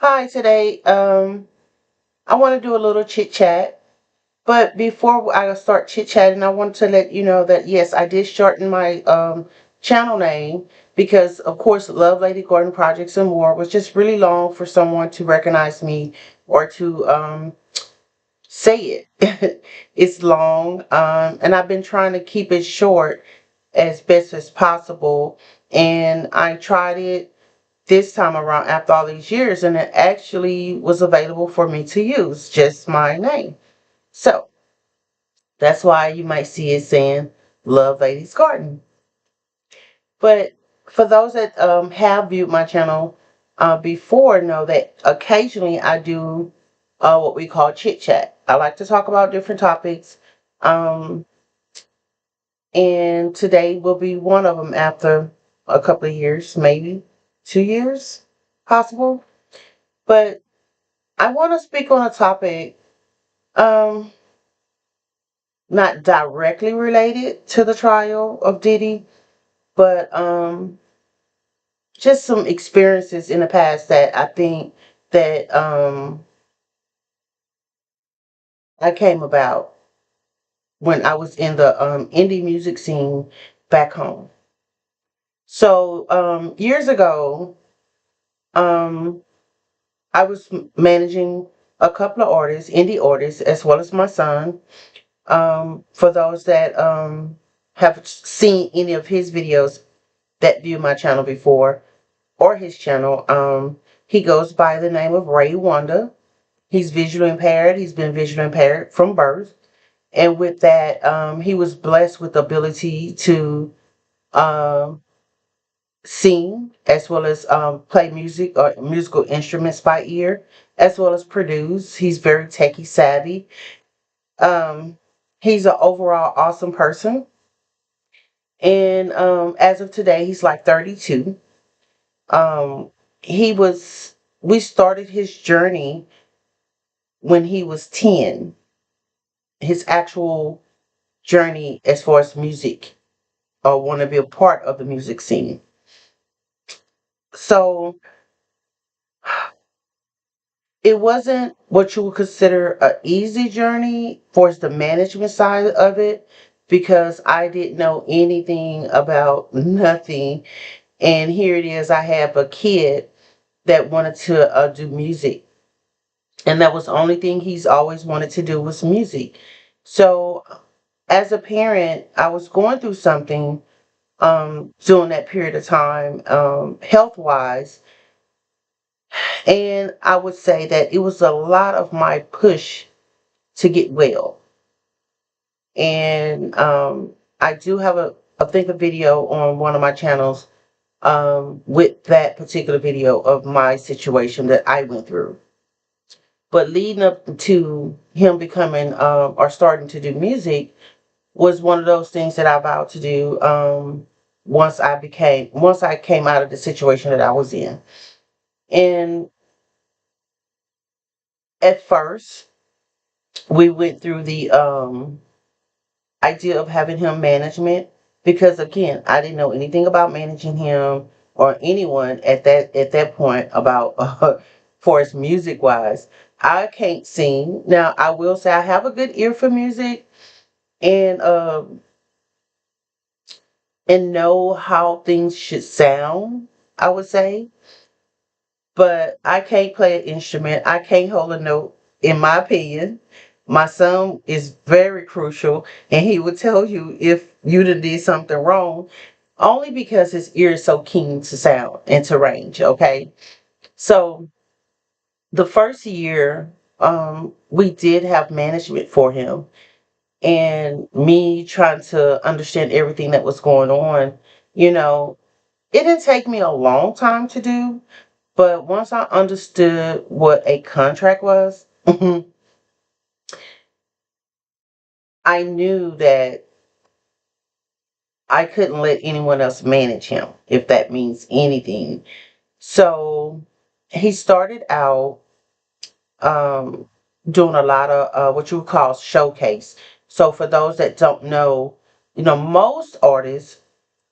Hi, today I want to do a little chit chat. But before I start chit chatting, I want to let you know that yes, I did shorten my channel name because, of course, Lovelady Garden Projects and More was just really long for someone to recognize me or to say it. It's long, and I've been trying to keep it short as best as possible. And I tried it this time around after all these years, and it actually was available for me to use just my name. So that's why you might see it saying Love Lady's Garden. But for those that have viewed my channel before, know that occasionally I do what we call chit chat. I like to talk about different topics, um, and today will be one of them after a couple of years, maybe 2 years, possible. But I want to speak on a topic um, not directly related to the trial of Diddy, but just some experiences in the past that I think that I came about when I was in the indie music scene back home. So years ago, um, I was managing a couple of artists, indie artists, as well as my son. For those that have seen any of his videos that view my channel before or his channel, he goes by the name of Ray Wanda. He's visually impaired. He's been visually impaired from birth. And with that, he was blessed with the ability to um, sing as well as play music or musical instruments by ear, as well as produce. He's very techie savvy. Um, he's an overall awesome person. And as of today, he's like 32. Um, he was, we started his journey when he was 10, his actual journey as far as music or want to be a part of the music scene. So it wasn't what you would consider a easy journey for the management side of it because I didn't know anything about nothing. And here it is, I have a kid that wanted to do music. And that was the only thing he's always wanted to do was music. So as a parent, I was going through something during that period of time, health wise. And I would say that it was a lot of my push to get well. And I do have I think a video on one of my channels with that particular video of my situation that I went through. But leading up to him becoming or starting to do music was one of those things that I vowed to do once I came out of the situation that I was in. And at first, we went through the idea of having him management because again, I didn't know anything about managing him or anyone at that point about for as music wise. I can't sing. Now I will say I have a good ear for music and know how things should sound, I would say. But I can't play an instrument. I can't hold a note, in my opinion. My son is very crucial, and he would tell you if you did something wrong, only because his ear is so keen to sound and to range, okay? So the first year, we did have management for him, and me trying to understand everything that was going on, you know, it didn't take me a long time to do, but once I understood what a contract was, I knew that I couldn't let anyone else manage him, if that means anything. So he started out um, doing a lot of what you would call showcase. So for those that don't know, most artists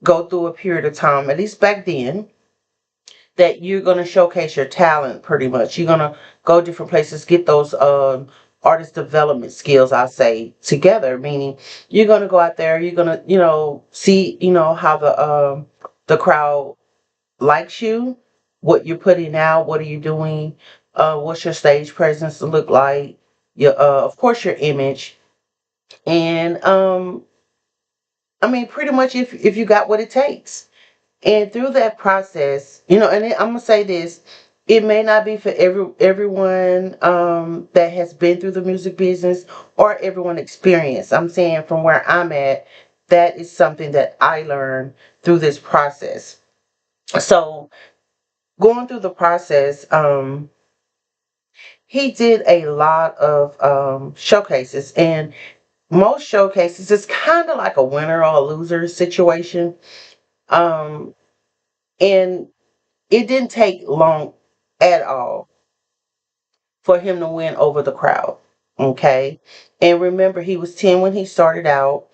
go through a period of time, at least back then, that you're going to showcase your talent pretty much. You're going to go different places, get those artist development skills, I say, together, meaning you're going to go out there, you're going to, see, how the crowd likes you, what you're putting out, what are you doing, what's your stage presence look like, your, of course, your image. And, I mean, pretty much if you got what it takes. And through that process, and I'm gonna say this, it may not be for everyone that has been through the music business or everyone experienced. I'm saying from where I'm at, that is something that I learned through this process. So going through the process, he did a lot of showcases, and most showcases it's kind of like a winner or a loser situation. Um, and it didn't take long at all for him to win over the crowd. Okay. And remember, he was 10 when he started out.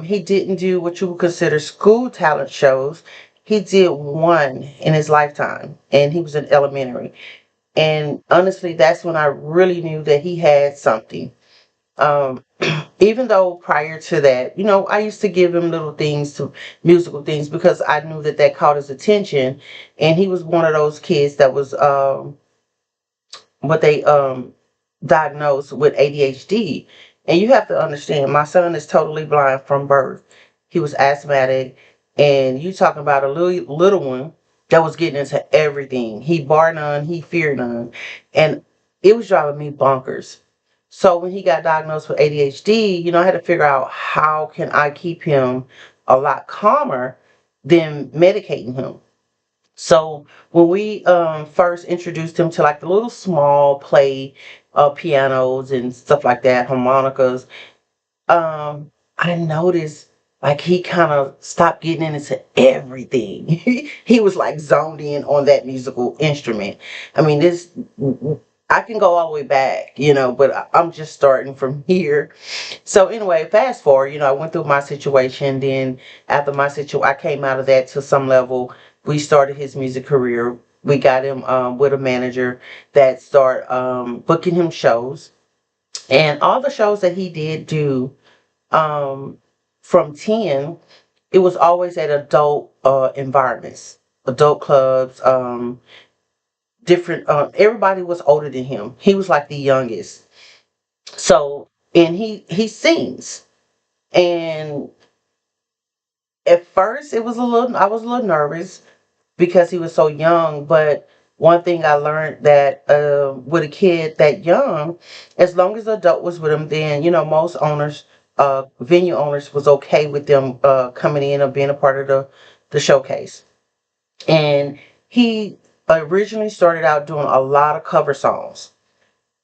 He didn't do what you would consider school talent shows. He did one in his lifetime, and he was in elementary. And honestly, that's when I really knew that he had something. Um, Even though prior to that, I used to give him little things to musical things because I knew that that caught his attention, and he was one of those kids that was what they diagnosed with ADHD. And you have to understand, my son is totally blind from birth. He was asthmatic, and you talking about a little one that was getting into everything. He bar none, he fear none, and it was driving me bonkers. So when he got diagnosed with ADHD, I had to figure out how can I keep him a lot calmer than medicating him. So when we first introduced him to like the little small play pianos and stuff like that, harmonicas, I noticed like he kind of stopped getting into everything. He was like zoned in on that musical instrument. I mean, this I can go all the way back, but I'm just starting from here. So anyway, fast forward, I went through my situation. Then after my situation, I came out of that to some level. We started his music career. We got him with a manager that started booking him shows, and all the shows that he did do um, from 10, it was always at adult environments, adult clubs, different. Everybody was older than him. He was like the youngest. So and he sings. And at first, I was a little nervous because he was so young. But one thing I learned that with a kid that young, as long as the adult was with him, then most owners, venue owners, was okay with them coming in or being a part of the showcase. And he originally started out doing a lot of cover songs.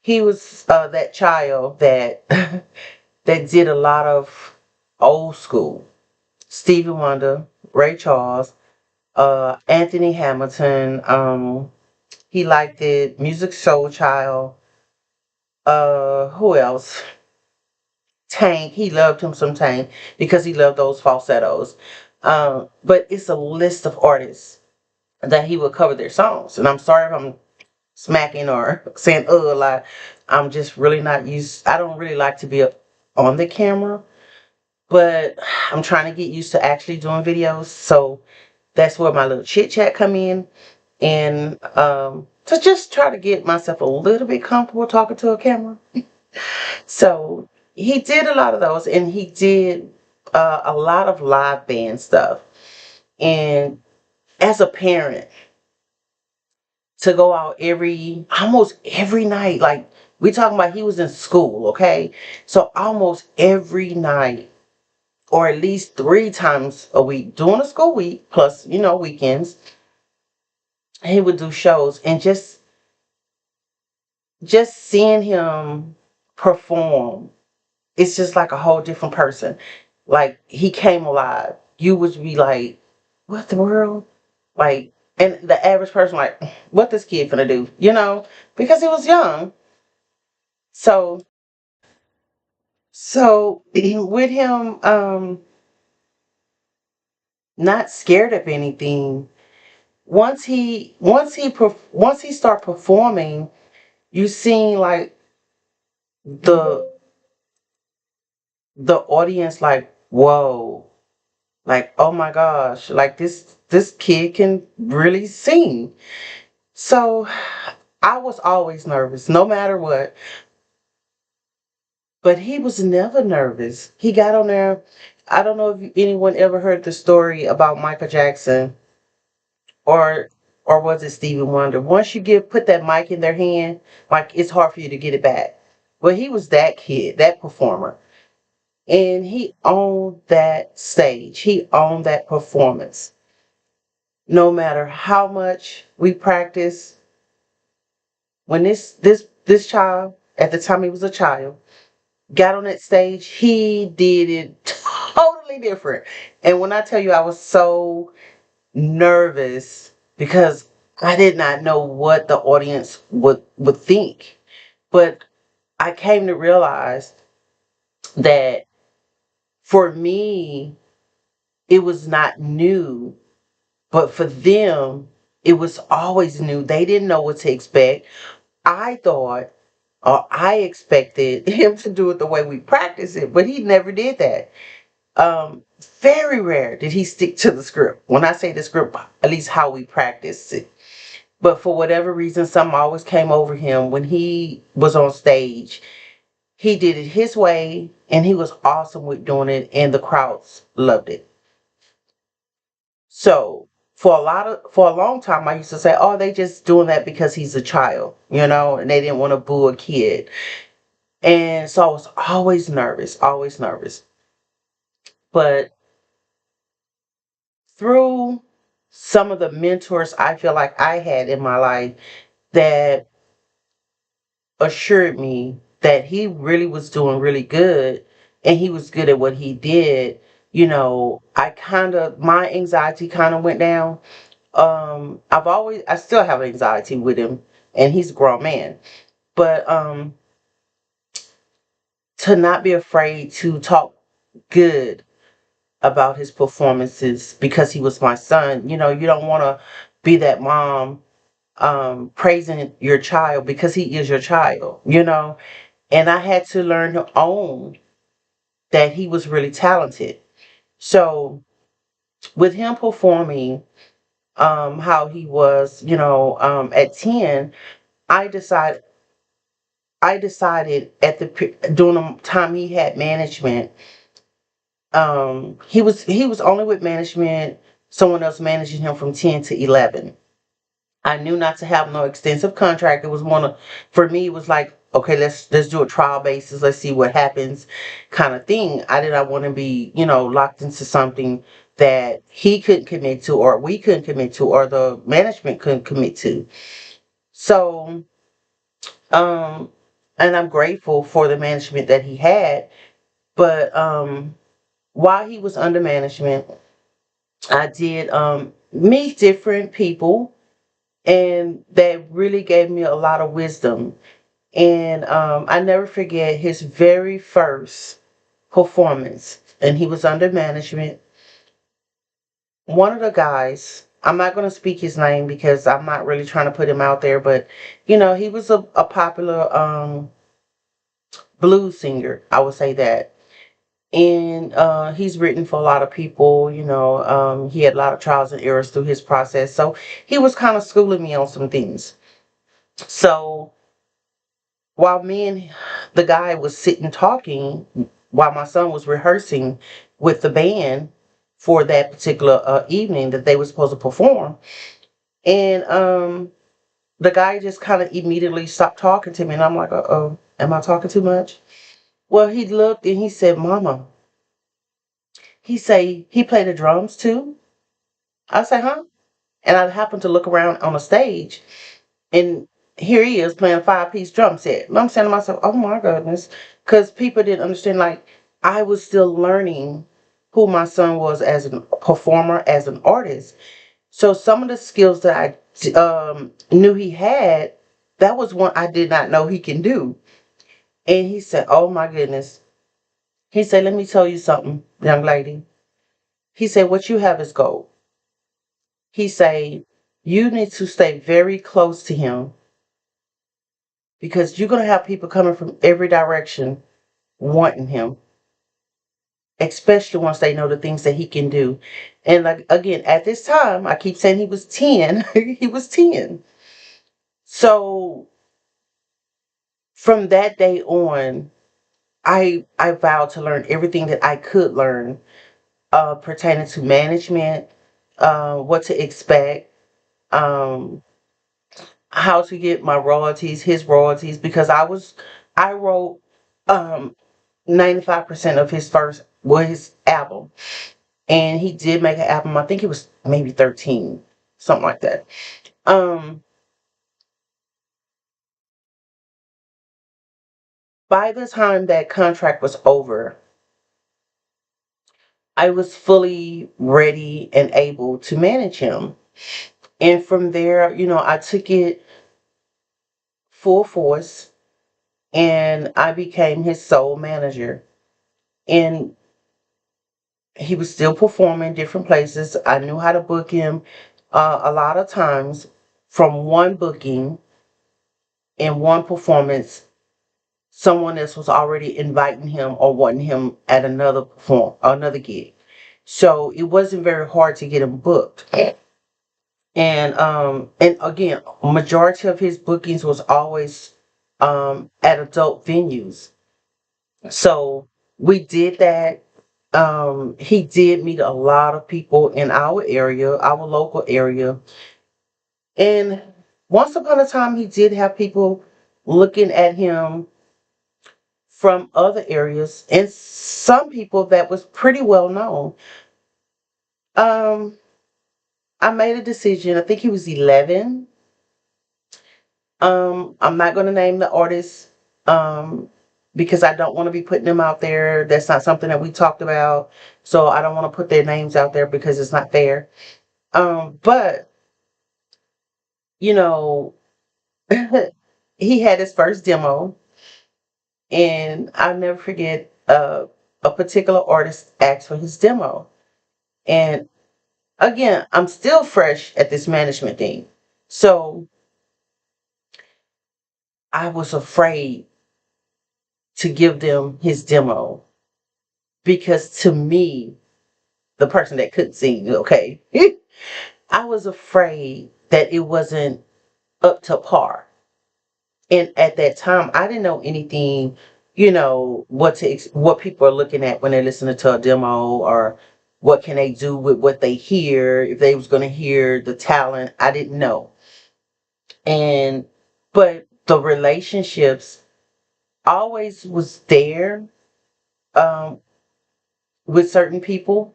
He was that child that that did a lot of old school. Stevie Wonder, Ray Charles, Anthony Hamilton. He liked it. Music Soul Child. Who else? Tank. He loved him some Tank because he loved those falsettos. But it's a list of artists that he would cover their songs. And I'm sorry if I'm smacking or saying a lot. I'm just really not used. I don't really like to be on the camera, but I'm trying to get used to actually doing videos. So that's where my little chit chat come in, and to just try to get myself a little bit comfortable talking to a camera. So he did a lot of those, and he did a lot of live band stuff. And as a parent, to go out almost every night, like we talking about, he was in school, okay? So almost every night, or at least 3 times a week during the school week, plus weekends, he would do shows. And just seeing him perform, it's just like a whole different person. Like he came alive. You would be like, what the world? Like, and the average person like, what this kid finna do? Because he was young. So with him not scared of anything, once he start performing, you seen like the the audience like, whoa, like, oh my gosh, like this kid can really sing. So I was always nervous, no matter what. But he was never nervous. He got on there. I don't know if anyone ever heard the story about Michael Jackson or was it Stevie Wonder. Once you put that mic in their hand, like it's hard for you to get it back. Well, he was that kid, that performer. And he owned that stage. He owned that performance. No matter how much we practice, when this child, at the time he was a child, got on that stage, he did it totally different. And when I tell you I was so nervous because I did not know what the audience would think. But I came to realize that for me it was not new, but for them it was always new. They didn't know what to expect. I thought or I expected him to do it the way we practice it, but he never did that. Very rare did he stick to the script. When I say the script, at least how we practice it. But for whatever reason, something always came over him when he was on stage. He did it his way, and he was awesome with doing it, and the crowds loved it. So for a long time, I used to say, "Oh, they just doing that because he's a child, and they didn't want to boo a kid." And so I was always nervous, always nervous. But through some of the mentors I feel like I had in my life that assured me that he really was doing really good and he was good at what he did, my anxiety kind of went down. I still have anxiety with him, and he's a grown man. But to not be afraid to talk good about his performances because he was my son. You don't want to be that mom praising your child because he is your child. And I had to learn to own that he was really talented. So with him performing how he was, at 10, I decided I decided during the time he had management, he was only with management, someone else managing him from 10 to 11. I knew not to have no extensive contract. It was for me, it was like, okay, let's do a trial basis. Let's see what happens kind of thing. I did not want to be, locked into something that he couldn't commit to or we couldn't commit to or the management couldn't commit to. So, um, and I'm grateful for the management that he had. But while he was under management, I did meet different people and that really gave me a lot of wisdom. And I never forget his very first performance, and he was under management. One of the guys, I'm not going to speak his name because I'm not really trying to put him out there, but he was a popular blues singer, I would say that. And he's written for a lot of people. He had a lot of trials and errors through his process, so he was kind of schooling me on some things. So while me and the guy was sitting talking, while my son was rehearsing with the band for that particular evening that they were supposed to perform, and the guy just kind of immediately stopped talking to me, and I'm like, "Uh-oh, am I talking too much?" Well, he looked and he said, "Mama," he say he played the drums too. I say, "Huh?" And I happened to look around on the stage, and here he is playing a 5-piece drum set. And I'm saying to myself, oh my goodness, because people didn't understand. Like, I was still learning who my son was as a performer, as an artist. So some of the skills that I knew he had, that was one I did not know he can do. And he said, oh my goodness. He said, let me tell you something, young lady. He said, what you have is gold. He said, you need to stay very close to him because you're going to have people coming from every direction wanting him, especially once they know the things that he can do. And like again, at this time, I keep saying he was 10. He was 10. So from that day on, I vowed to learn everything that I could learn pertaining to management, what to expect, um, how to get my royalties, his royalties, because I wrote 95% of his first, well, his album. And he did make an album, I think it was maybe 13, something like that. Um, by the time that contract was over, I was fully ready and able to manage him. And from there, I took it full force and I became his sole manager. And he was still performing different places. I knew how to book him. A lot of times, from one booking and one performance, someone else was already inviting him or wanting him at another gig. So it wasn't very hard to get him booked. And again, majority of his bookings was always at adult venues. So we did that. He did meet a lot of people in our area, our local area. And once upon a time, he did have people looking at him from other areas and some people that was pretty well known. Um, I made a decision. I think he was 11. I'm not going to name the artist um, because I don't want to be putting them out there. That's not something that we talked about. So I don't want to put their names out there because it's not fair. But, you know, he had his first demo, and I'll never forget a particular artist asked for his demo. And again, I'm still fresh at this management thing. So I was afraid to give them his demo because to me, the person that couldn't sing, okay, I was afraid that it wasn't up to par. And at that time, I didn't know anything, what people are looking at when they're listening to a demo or what can they do with what they hear, if they was going to hear the talent. I didn't know. And, but the relationships always was there um, with certain people,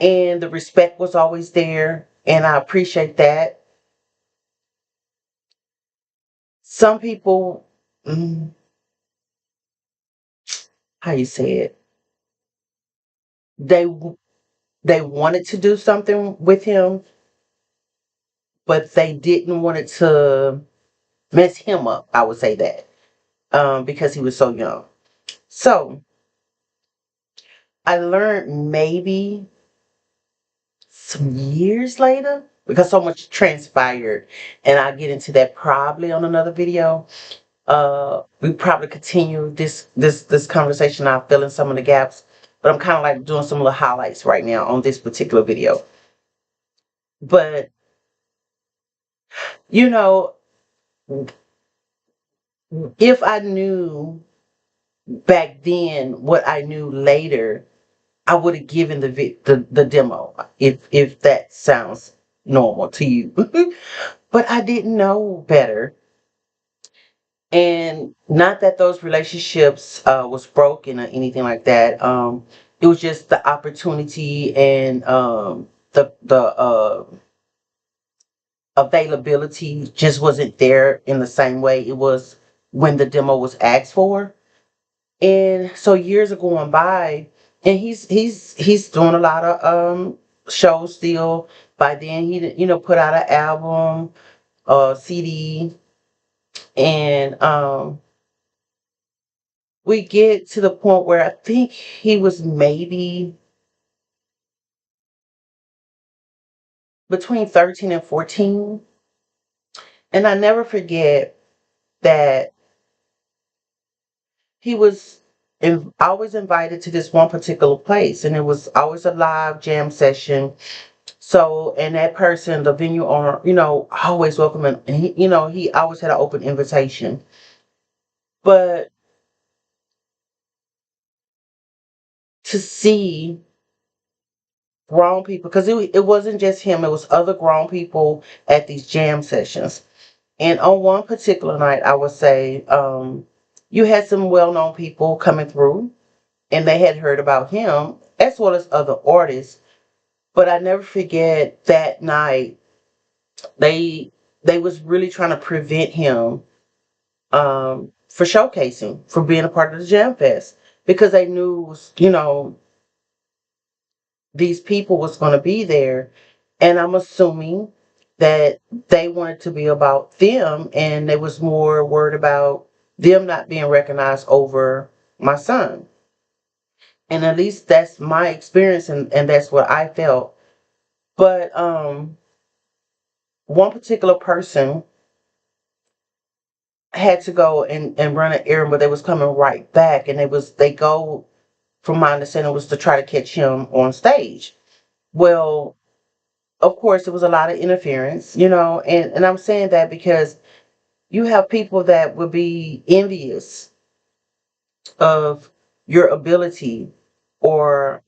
and the respect was always there, and I appreciate that. Some people, mm, how you say it, they they wanted to do something with him, but they didn't want it to mess him up. I would say that because he was so young. So I learned maybe some years later because so much transpired, and I'll get into that probably on another video. We probably continue this conversation. I'll fill in some of the gaps, but I'm kind of like doing some little highlights right now on this particular video. But you know, if I knew back then what I knew later, I would have given the demo. If that sounds normal to you, but I didn't know better. And not that those relationships was broken or anything like that. It was just the opportunity and the availability just wasn't there in the same way it was when the demo was asked for. And so years are going by, and he's doing a lot of shows still. By then, he put out an album, CD, and we get to the point where I think he was maybe between 13 and 14. And I never forget that he was always invited to this one particular place, and it was always a live jam session. So, and that person, the venue owner, always welcoming, and he always had an open invitation. But to see grown people, because it wasn't just him, it was other grown people at these jam sessions. And on one particular night, I would say, you had some well-known people coming through, and they had heard about him as well as other artists. But I never forget that night they they was really trying to prevent him for showcasing, for being a part of the Jam Fest, because they knew, these people was going to be there, and I'm assuming that they wanted to be about them, and they was more worried about them not being recognized over my son. And at least that's my experience, and that's what I felt. But one particular person had to go and run an errand, but they was coming right back, and they go, from my understanding, was to try to catch him on stage. Well, of course, there was a lot of interference, and I'm saying that because you have people that would be envious of your ability, or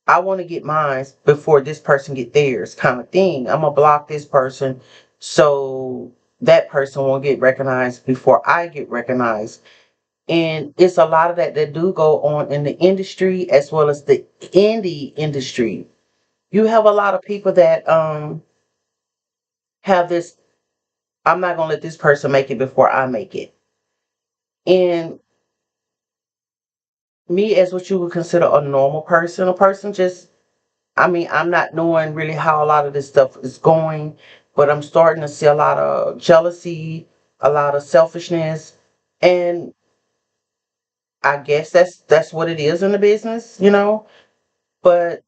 I want to get mine before this person get theirs, kind of thing. I'm gonna block this person so that person won't get recognized before I get recognized. And it's a lot of that do go on in the industry as well as the indie industry. You have a lot of people that have this, I'm not gonna let this person make it before I make it. And me, as what you would consider a normal person, a person just, I mean, I'm not knowing really how a lot of this stuff is going, but I'm starting to see a lot of jealousy, a lot of selfishness, and I guess that's what it is in the business. But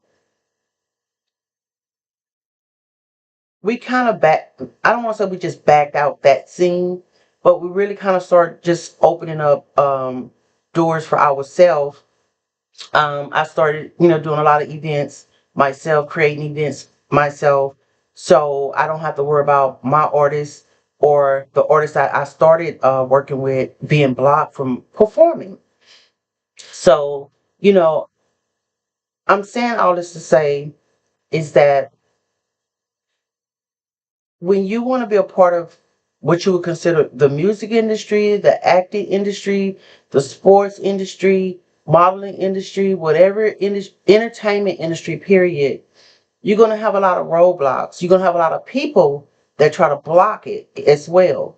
we kind of I don't want to say we just backed out that scene, but we really kind of started just opening up doors for ourselves. I started, doing a lot of events myself, creating events myself, so I don't have to worry about my artists or the artists that I started working with being blocked from performing. So, you know, I'm saying all this to say is that when you want to be a part of what you would consider the music industry, the acting industry, the sports industry, modeling industry, whatever entertainment industry, period, you're going to have a lot of roadblocks. You're going to have a lot of people that try to block it as well.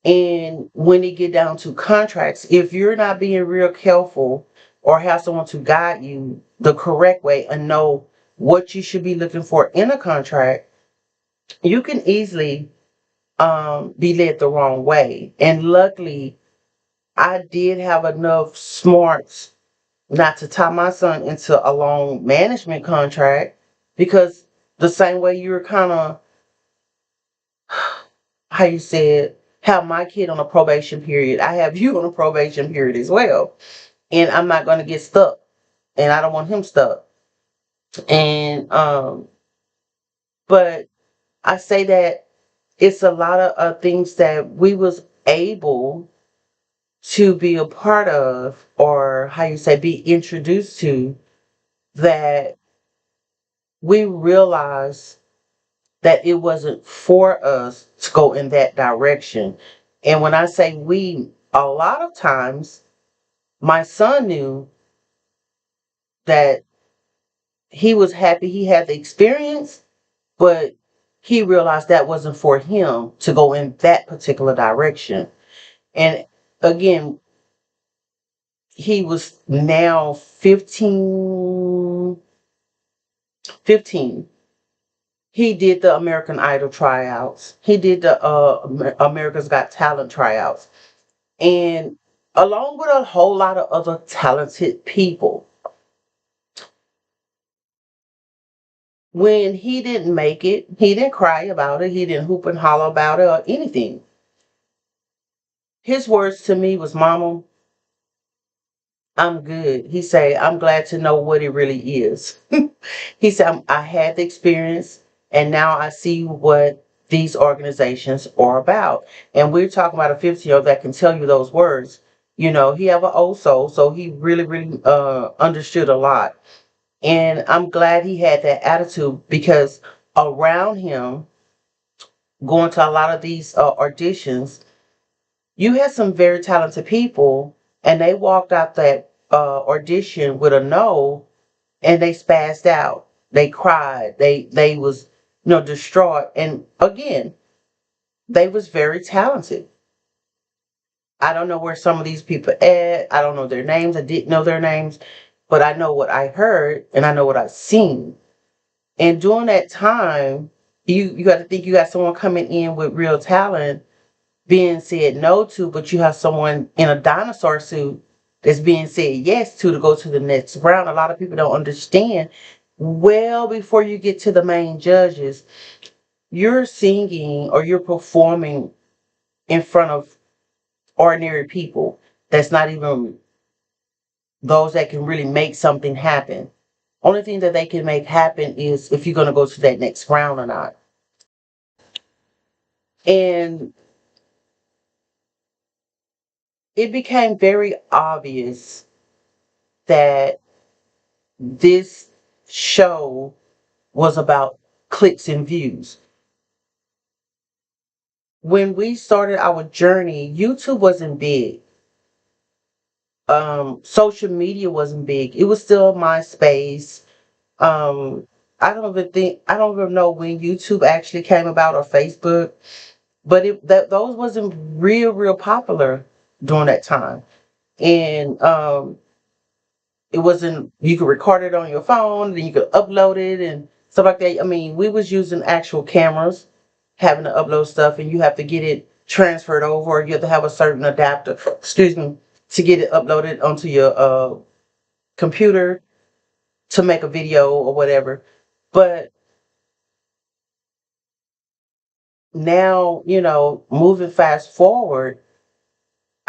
And when it get down to contracts, if you're not being real careful or have someone to guide you the correct way and know what you should be looking for in a contract, you can easily be led the wrong way. And luckily, I did have enough smarts not to tie my son into a long management contract, because the same way you're kind of, how you said, have my kid on a probation period, I have you on a probation period as well. And I'm not going to get stuck. And I don't want him stuck. And, but I say that it's a lot of things that we was able to be a part of, or how you say, be introduced to, that we realize that it wasn't for us to go in that direction. And when I say we, a lot of times my son knew that he was happy he had the experience, but he realized that wasn't for him to go in that particular direction. And again, he was now 15. He did the American Idol tryouts. He did the America's Got Talent tryouts. And along with a whole lot of other talented people, When he didn't make it, he didn't cry about it, he didn't hoop and holler about it or anything. His words to me was, Mama, I'm good. He said, I'm glad to know what it really is. He said, I had the experience and now I see what these organizations are about. And we're talking about a 50-year-old that can tell you those words. You know, he have an old soul, so he really, really understood a lot. And I'm glad he had that attitude because around him, going to a lot of these auditions, you had some very talented people, and they walked out that audition with a no, and they spazzed out. They cried. They was distraught. And again, they was very talented. I don't know where some of these people at. I don't know their names. I didn't know their names, but I know what I heard and I know what I've seen. And during that time, you got to think you got someone coming in with real talent being said no to, but you have someone in a dinosaur suit that's being said yes to go to the next round. A lot of people don't understand. Well, before you get to the main judges, you're singing or you're performing in front of ordinary people that's not even those that can really make something happen. Only thing that they can make happen is if you're going to go to that next round or not. And it became very obvious that this show was about clicks and views. When we started our journey, YouTube wasn't big. Social media wasn't big. It was still MySpace. Um, I don't even know when YouTube actually came about or Facebook, but those wasn't real popular during that time. And it wasn't, you could record it on your phone, then you could upload it and stuff like that. I mean, we was using actual cameras, having to upload stuff, and you have to get it transferred over, or you have to have a certain adapter, excuse me, to get it uploaded onto your computer to make a video or whatever. But now, moving fast forward,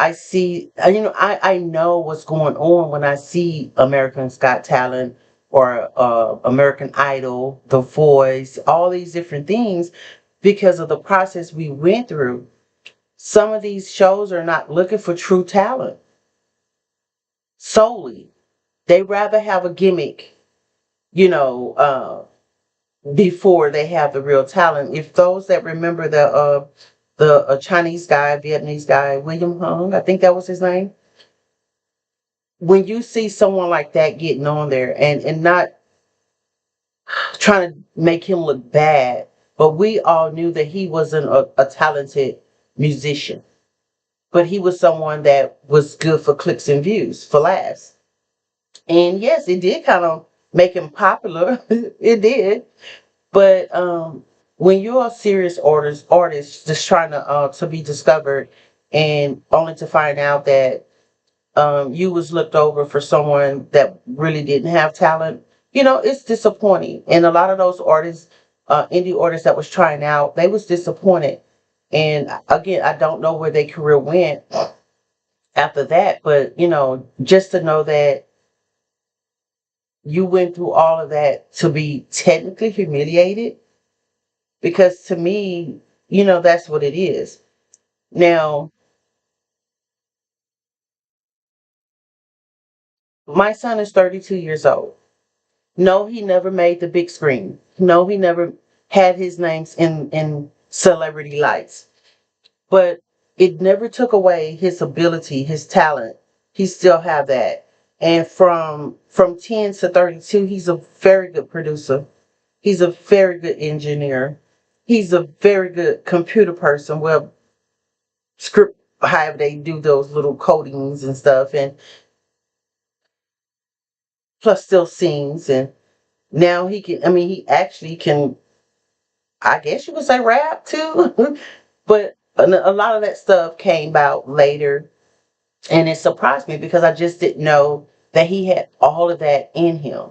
I see, I know what's going on when I see American's Got Talent or American Idol, The Voice, all these different things because of the process we went through. Some of these shows are not looking for true talent solely. They rather have a gimmick, you know, before they have the real talent. If those that remember the Chinese guy, Vietnamese guy, William Hung, I think that was his name. When you see someone like that getting on there and not trying to make him look bad, but we all knew that he wasn't a talented musician, but he was someone that was good for clicks and views, for laughs. And yes, it did kind of make him popular. It did. But when you're a serious artist just trying to be discovered, and only to find out that you was looked over for someone that really didn't have talent, it's disappointing. And a lot of those artists, indie artists that was trying out, they was disappointed. And again, I don't know where their career went after that, but just to know that you went through all of that to be technically humiliated, because to me, that's what it is. Now, my son is 32 years old. No, he never made the big screen. No, he never had his names in celebrity lights. But it never took away his ability, his talent. He still have that. And from 10 to 32, he's a very good producer. He's a very good engineer. He's a very good computer person. Well, script, however they do those little codings and stuff, and plus still sings. And now he can, I mean, he actually can, I guess you could say, rap too. But a lot of that stuff came out later, and it surprised me because I just didn't know that he had all of that in him.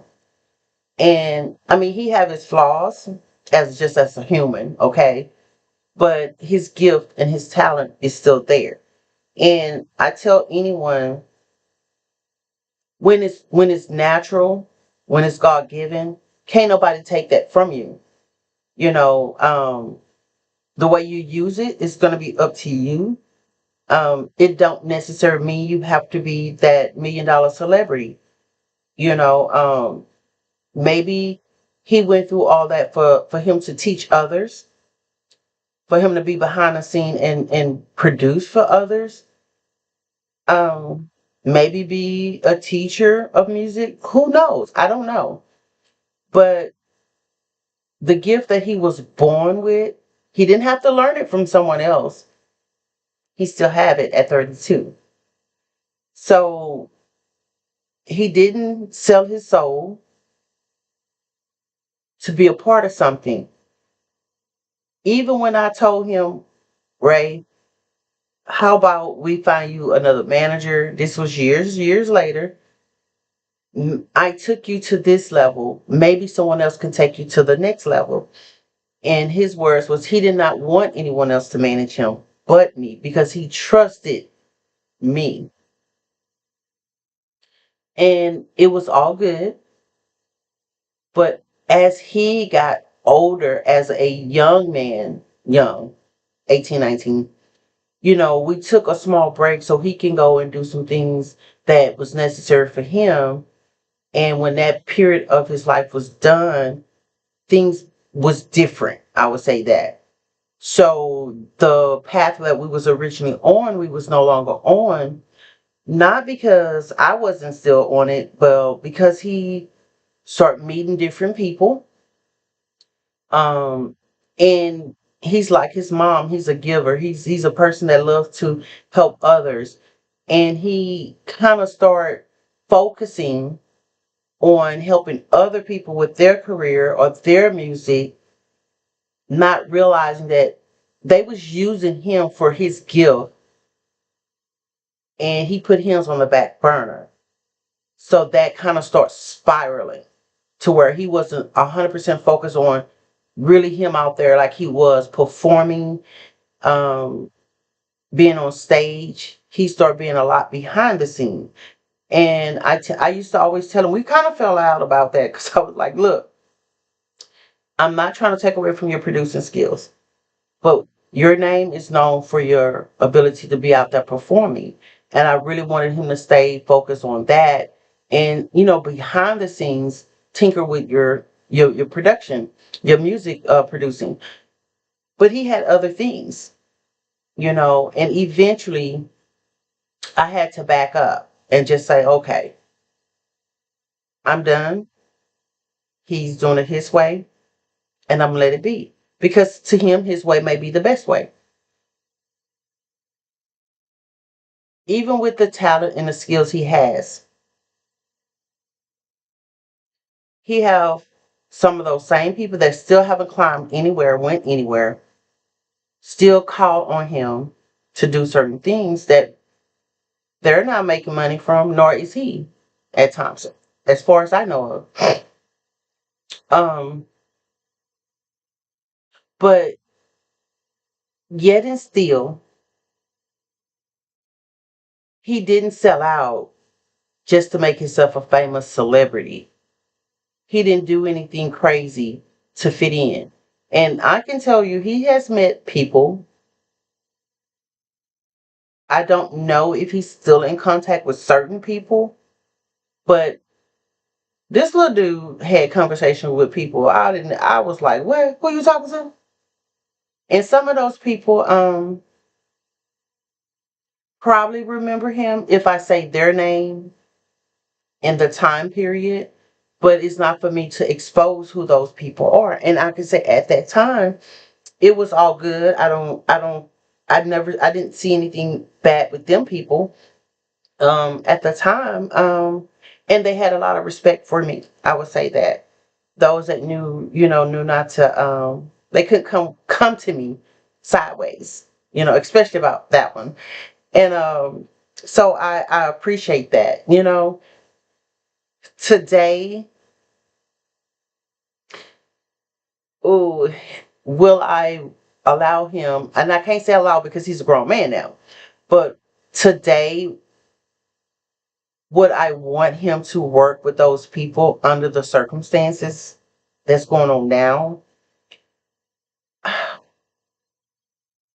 And I mean, he have his flaws as a human, okay? But his gift and his talent is still there. And I tell anyone, when it's natural, when it's God given, can't nobody take that from you. You know, the way you use it is going to be up to you. It don't necessarily mean you have to be that $1 million celebrity. You know, maybe he went through all that for him to teach others, for him to be behind the scene and produce for others. Um, Maybe be a teacher of music. Who knows? I don't know. But the gift that he was born with, he didn't have to learn it from someone else. He still have it at 32. So he didn't sell his soul to be a part of something. Even when I told him, Ray, how about we find you another manager? This was years later. I took you to this level. Maybe someone else can take you to the next level. And his words was he did not want anyone else to manage him but me because he trusted me. And it was all good. But as he got older, as a young man, young, 18, 19, we took a small break so he can go and do some things that was necessary for him. And when that period of his life was done, things was different. I would say that. So the path that we was originally on, we was no longer on, not because I wasn't still on it, but because he started meeting different people. Um, and he's like his mom. He's a giver. He's a person that loves to help others. And he kind of started focusing on helping other people with their career or their music, not realizing that they was using him for his gift, and he put him on the back burner. So that kind of starts spiraling to where he wasn't 100% focused on really him out there like he was performing, um, being on stage. He started being a lot behind the scene. And I used to always tell him, we kind of fell out about that because I was like, look, I'm not trying to take away from your producing skills, but your name is known for your ability to be out there performing. And I really wanted him to stay focused on that and, behind the scenes, tinker with your production, your music producing. But he had other things, and eventually I had to back up and just say, okay, I'm done. He's doing it his way, and I'm gonna let it be. Because to him, his way may be the best way. Even with the talent and the skills he has, he have some of those same people that still haven't climbed anywhere, went anywhere, still call on him to do certain things that they're not making money from, nor is he at times, as far as I know of. Um, but yet and still, he didn't sell out just to make himself a famous celebrity. He didn't do anything crazy to fit in. And I can tell you, he has met people. I don't know if he's still in contact with certain people, but this little dude had conversation with people. I was like, what? Who you talking to? And some of those people probably remember him if I say their name and the time period, but it's not for me to expose who those people are. And I can say at that time, it was all good. I didn't see anything bad with them people at the time. And they had a lot of respect for me. I would say that those that knew not to, they couldn't come to me sideways, especially about that one. And so I appreciate that. Today oh, will I allow him? And I can't say allow because he's a grown man now. But today, would I want him to work with those people under the circumstances that's going on now?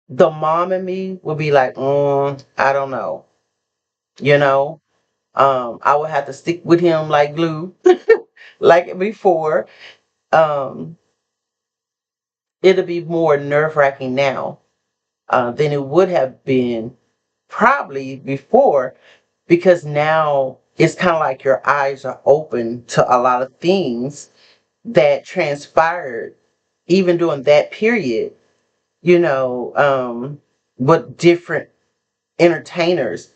The mom in me would be like, I don't know. You know, I would have to stick with him like glue, like before. Um, it'll be more nerve wracking now than it would have been probably before, because now it's kind of like your eyes are open to a lot of things that transpired even during that period, you know, with different entertainers,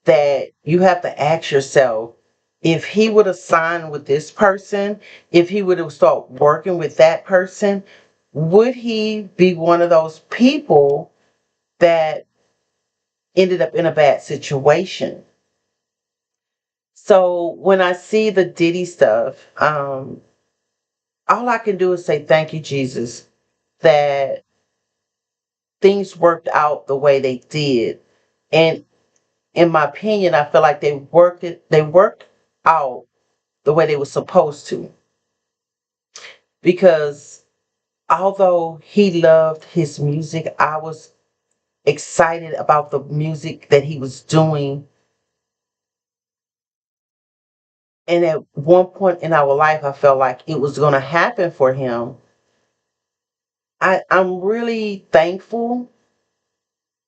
that you have to ask yourself, if he would have signed with this person, if he would have started working with that person, would he be one of those people that ended up in a bad situation? So when I see the Diddy stuff, all I can do is say thank you, Jesus, that things worked out the way they did. And in my opinion, I feel like they worked out the way they were supposed to. Because although he loved his music, I was excited about the music that he was doing. And at one point in our life, I felt like it was going to happen for him. I'm really thankful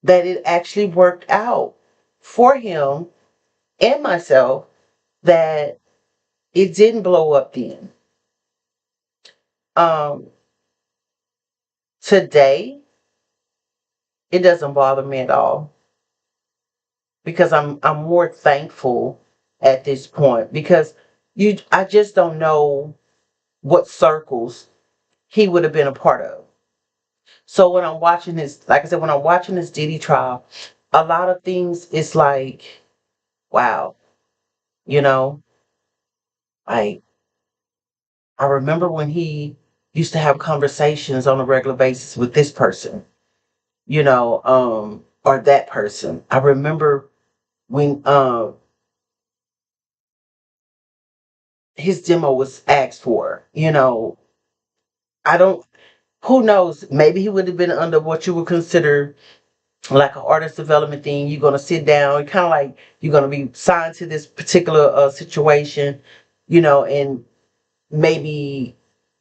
that it actually worked out for him and myself, that it didn't blow up then. Um, Today, it doesn't bother me at all, because I'm more thankful at this point, because I just don't know what circles he would have been a part of. So when I'm watching his, like I said, when I'm watching this Diddy trial, a lot of things, it's like, wow, you know, like I remember when he used to have conversations on a regular basis with this person, or that person. I remember when his demo was asked for, I don't, who knows, maybe he would have been under what you would consider like an artist development thing. You're going to sit down, kind of like you're going to be signed to this particular situation, and maybe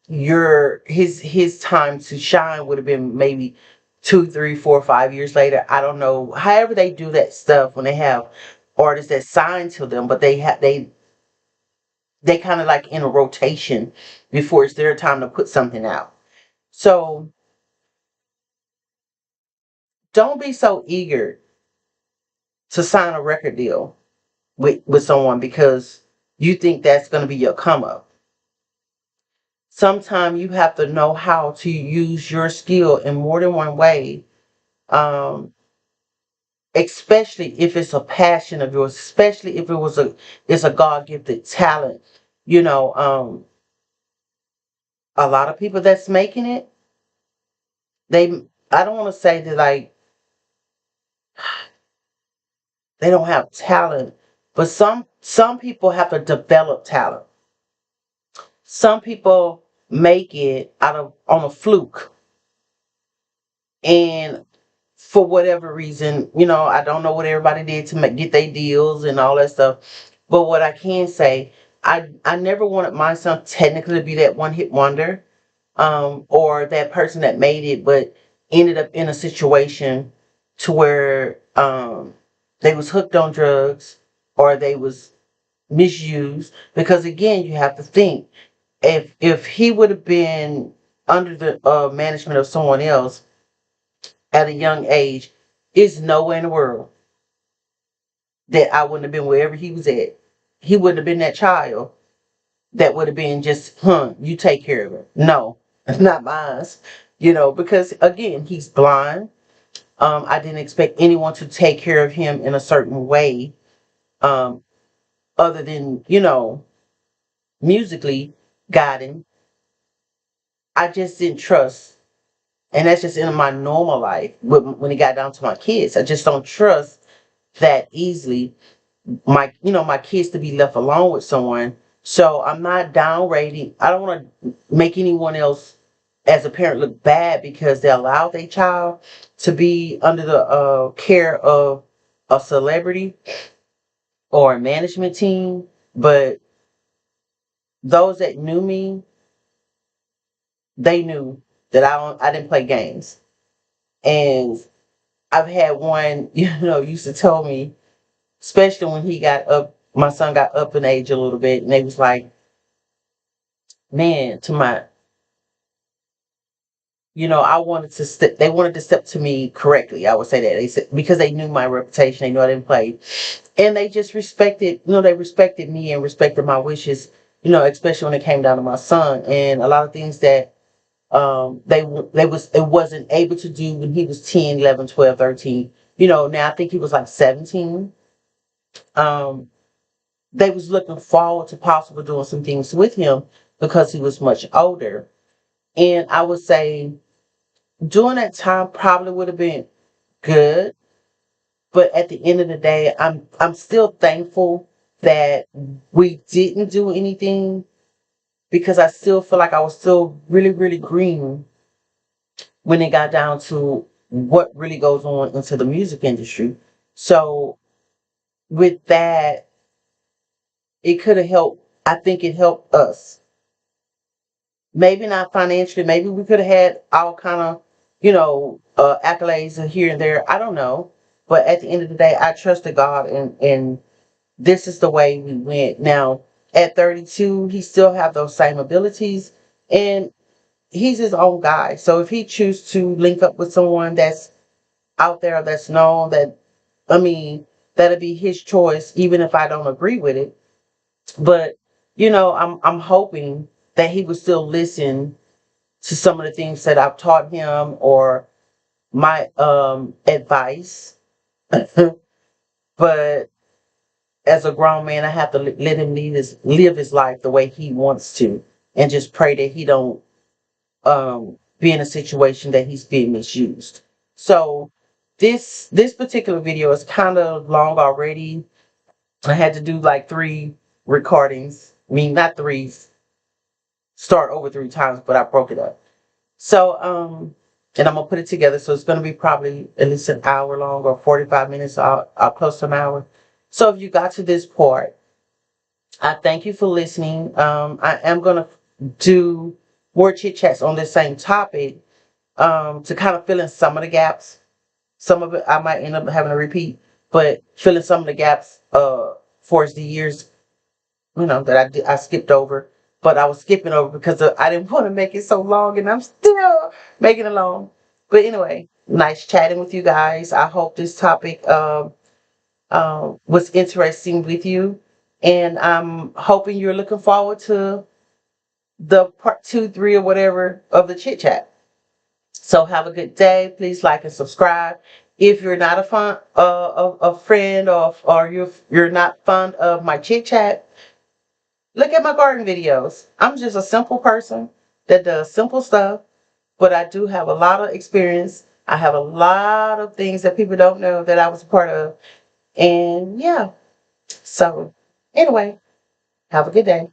his time to shine would have been maybe 2, 3, 4, 5 years later. I don't know. However they do that stuff when they have artists that sign to them, but they kind of like in a rotation before it's their time to put something out. So don't be so eager to sign a record deal with someone because you think that's going to be your come up. Sometimes you have to know how to use your skill in more than one way, um, especially if it's a passion of yours, especially if it's a God gifted talent. You know, a lot of people that's making it, they I don't want to say that like they don't have talent, but some people have to develop talent. Some people make it out of on a fluke, and for whatever reason, I don't know what everybody did to get their deals and all that stuff. But what I can say, I never wanted my son technically to be that one hit wonder, or that person that made it, but ended up in a situation to where they was hooked on drugs, or they was misused. Because again, you have to think, if he would have been under the management of someone else at a young age, it's nowhere in the world that I wouldn't have been wherever he was at. He wouldn't have been that child that would have been just, you take care of it. No, it's not mine. Because again, he's blind. I didn't expect anyone to take care of him in a certain way, um, other than, musically guiding. I just didn't trust, and that's just in my normal life. When it got down to my kids, I just don't trust that easily my kids to be left alone with someone. So I'm not downgrading. I don't want to make anyone else as a parent look bad because they allowed their child to be under the care of a celebrity or a management team. But those that knew me, they knew that I didn't play games. And I've had one, used to tell me, especially when he got up, my son got up in age a little bit, and they was like, man, to my, I wanted to step, they wanted to step to me correctly. I would say that. They said, because they knew my reputation, they knew I didn't play. And they just respected, they respected me and respected my wishes, especially when it came down to my son. And a lot of things that it wasn't able to do when he was 10, 11, 12, 13. Now I think he was like 17. Um, they was looking forward to possibly doing some things with him because he was much older. And I would say during that time probably would have been good, but at the end of the day, I'm still thankful that we didn't do anything because I still feel like I was still really, really green when it got down to what really goes on into the music industry. So with that, it could have helped. I think it helped us. Maybe not financially. Maybe we could have had all kind of, accolades here and there. I don't know. But at the end of the day, I trusted God, and this is the way we went. Now, at 32, he still have those same abilities, and he's his own guy. So if he chooses to link up with someone that's out there that's known, I mean, that'll be his choice, even if I don't agree with it. But I'm hoping that he would still listen to some of the things that I've taught him or my advice. But as a grown man, I have to let him live his life the way he wants to, and just pray that he don't be in a situation that he's being misused. So this particular video is kind of long already. I had to do like 3 recordings. I mean, not three, start over 3 times, but I broke it up. So and I'm gonna put it together. So it's gonna be probably at least an hour long or 45 minutes, or close to an hour. So if you got to this part, I thank you for listening. I am gonna do more chit chats on this same topic to kind of fill in some of the gaps. Some of it I might end up having to repeat, but filling some of the gaps for the years that I skipped over. But I was skipping over because I didn't want to make it so long, and I'm still making it long. But anyway, nice chatting with you guys. I hope this topic was interesting with you, and I'm hoping you're looking forward to the part 2, 3, or whatever of the chit chat. So have a good day. Please like and subscribe. If you're not a friend, or you're not fond of my chit chat, look at my garden videos. I'm just a simple person that does simple stuff, but I do have a lot of experience. I have a lot of things that people don't know that I was a part of. And yeah, so anyway, have a good day.